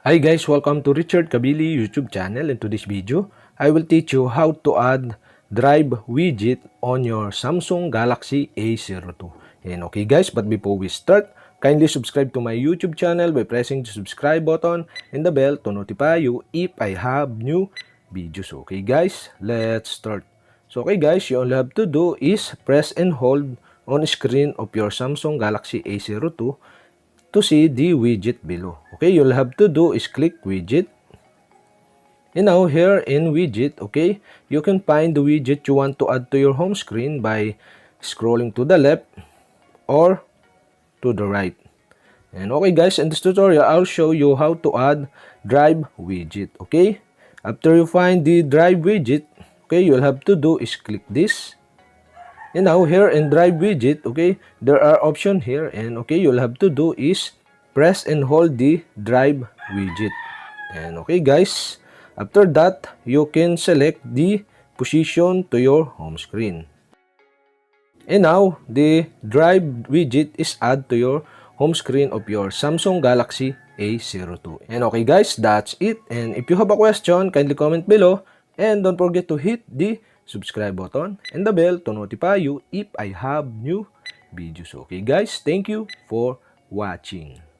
Hi guys, welcome to Richard Cabile YouTube channel. In today's video, I will teach you how to add drive widget on your Samsung Galaxy A02. And okay guys, but before we start, kindly subscribe to my YouTube channel by pressing the subscribe button and the bell to notify you if I have new videos. Okay guys, let's start. So okay guys, you all have to do is press and hold on screen of your Samsung Galaxy A02 to see the widget below. Okay, you'll have to do is click widget. And now here in widget, okay, you can find the widget you want to add to your home screen by scrolling to the left or to the right. And okay guys, in this tutorial, I'll show you how to add drive widget, okay? After you find the drive widget, okay, you'll have to do is click this. And now here in drive widget, okay, there are options here, and okay, you'll have to do is press and hold the drive widget. And okay guys, after that, you can select the position to your home screen. And now, the drive widget is added to your home screen of your Samsung Galaxy A02. And okay guys, that's it. And if you have a question, kindly comment below. And don't forget to hit the subscribe button and the bell to notify you if I have new videos. Okay guys, thank you for watching.